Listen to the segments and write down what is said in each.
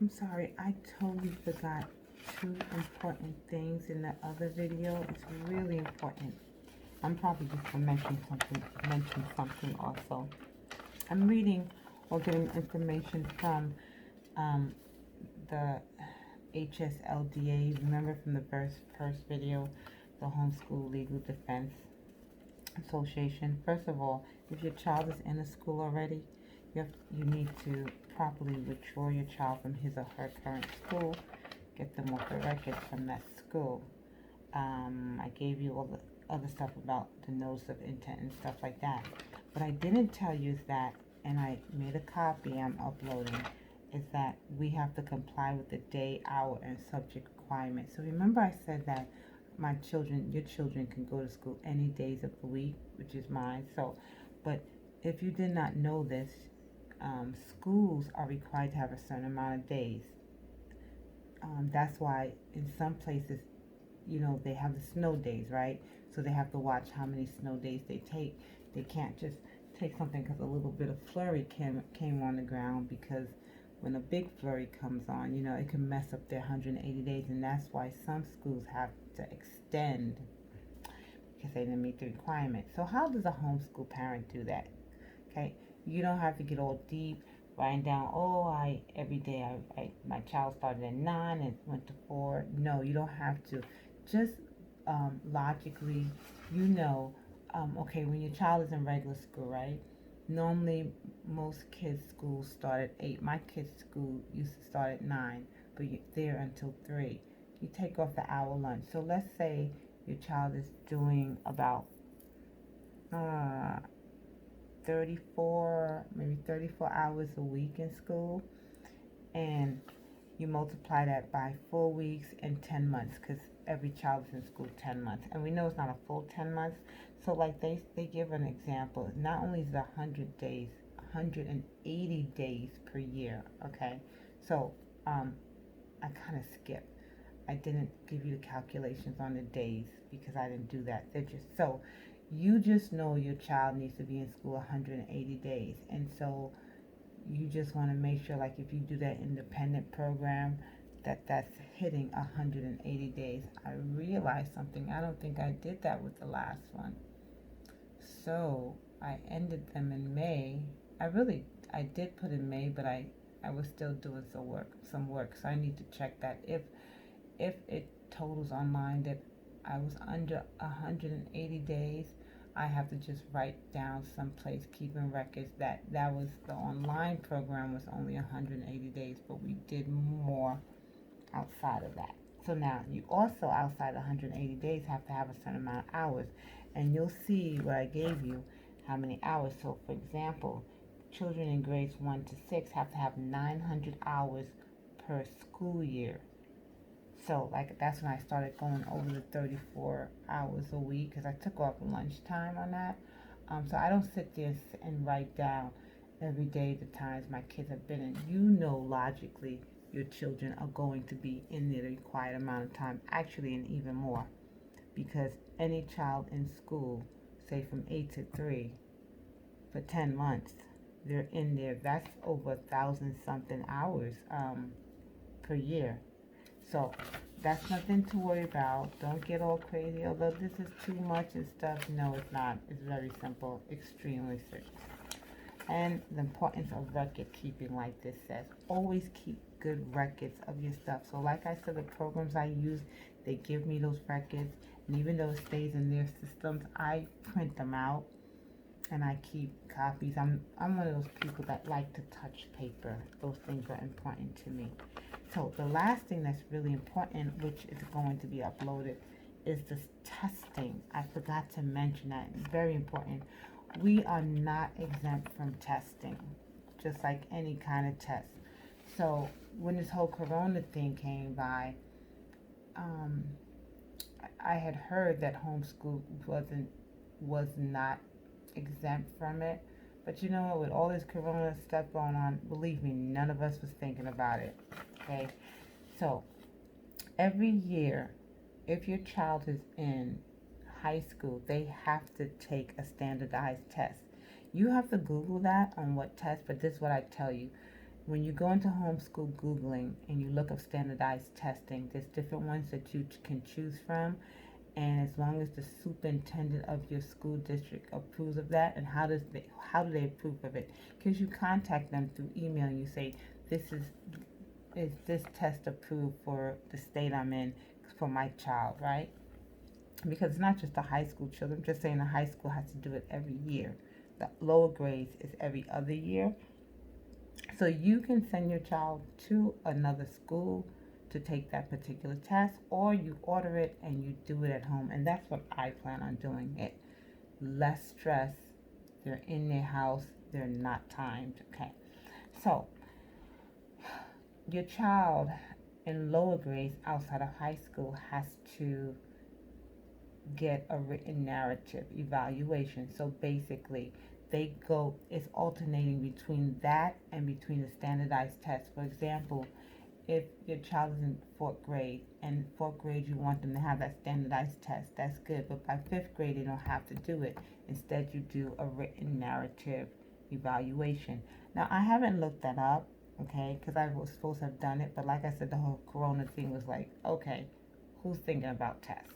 I'm sorry, I totally forgot two important things in the other video. It's really important. I'm probably just gonna mention something also. I'm reading or getting information from um, the HSLDA. Remember from the first video, the Homeschool Legal Defense Association. First of all, if your child is in a school already, you need to properly withdraw your child from his or her current school, get them off the record from that school. I gave you all the other stuff about the notice of intent and stuff like that. What I didn't tell you is that, and I made a copy I'm uploading, is that we have to comply with the day, hour, and subject requirements. So remember I said that your children can go to school any days of the week, which is mine. So, but if you did not know this, schools are required to have a certain amount of days. That's why in some places, they have the snow days, right? So they have to watch how many snow days they take. They can't just take something because a little bit of flurry came on the ground, because when a big flurry comes on, it can mess up their 180 days, and that's why some schools have to extend because they didn't meet the requirement. So how does a homeschool parent do that? Okay, you don't have to get all deep, writing down, every day my child started at 9 and went to 4. No, you don't have to. Just logically, okay, when your child is in regular school, right? Normally, most kids' schools start at 8. My kids' school used to start at 9, but you're there until 3. You take off the hour lunch. So let's say your child is doing about 34 hours a week in school, and you multiply that by 4 weeks and 10 months, because every child is in school 10 months, and we know it's not a full 10 months. So like they give an example. Not only is it 100 days, 180 days per year. Okay, so I kind of skipped. I didn't give you the calculations on the days because I didn't do that. They're just so you just know your child needs to be in school 180 days, and so you just want to make sure, like if you do that independent program, that's hitting 180 days. I realized something. I don't think I did that with the last one. So I ended them in May. I did put in May, but I was still doing some work. So I need to check that. If it totals online that I was under 180 days, I have to just write down someplace, keeping records that was the online program was only 180 days, but we did more outside of that. So now you also, outside 180 days, have to have a certain amount of hours, and you'll see where I gave you how many hours. So for example, children in grades 1 to 6 have to have 900 hours per school year. So like that's when I started going over the 34 hours a week, because I took off lunchtime on that. So I don't sit there and write down every day the times my kids have been in. Logically your children are going to be in the required amount of time, actually, and even more, because any child in school, say from 8 to 3 for 10 months, they're in there. That's over 1,000 something hours per year. So that's nothing to worry about. Don't get all crazy, although this is too much and stuff. No, it's not. It's very simple, extremely simple. And the importance of record keeping, like this says, always keep good records of your stuff. So like I said, the programs I use, they give me those records, and even though it stays in their systems, I print them out and I keep copies. I'm one of those people that like to touch paper. Those things are important to me. So the last thing that's really important, which is going to be uploaded, is this testing. I forgot to mention that. It's very important. We are not exempt from testing, just like any kind of test. So when this whole corona thing came by, I had heard that homeschool was not exempt from it. But you know what, with all this corona stuff going on, believe me, none of us was thinking about it. Okay? So every year, if your child is in high school, they have to take a standardized test. You have to Google that on what test, but this is what I tell you. when you go into homeschool Googling and you look up standardized testing, there's different ones that you can choose from. And as long as the superintendent of your school district approves of that, and how do they approve of it? Because you contact them through email and you say, is this test approved for the state I'm in for my child, right? Because it's not just the high school children. I'm just saying the high school has to do it every year. The lower grades is every other year. So you can send your child to another school to take that particular test, or you order it and you do it at home. And that's what I plan on doing it. Less stress. They're in their house. They're not timed. Okay. So your child in lower grades outside of high school has to get a written narrative evaluation. So basically, it's alternating between that and between the standardized test. For example, if your child is in fourth grade, and fourth grade you want them to have that standardized test, that's good. But by fifth grade, they don't have to do it. Instead, you do a written narrative evaluation. Now, I haven't looked that up, okay, because I was supposed to have done it. But like I said, the whole corona thing was like, okay, who's thinking about tests?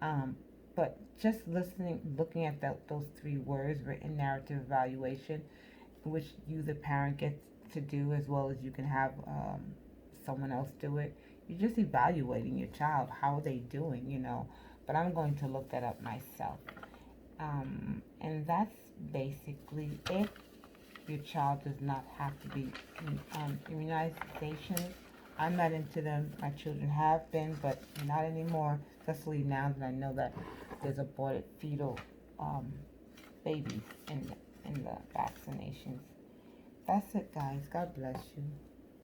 Um, but just looking at those three words, written narrative evaluation, which you, the parent, gets to do, as well as you can have someone else do it. You're just evaluating your child. How are they doing, But I'm going to look that up myself. And that's basically it. Your child does not have to be immunizations. I'm not into them. My children have been, but not anymore. Especially now that I know that there's aborted fetal babies in the vaccinations. That's it, guys. God bless you.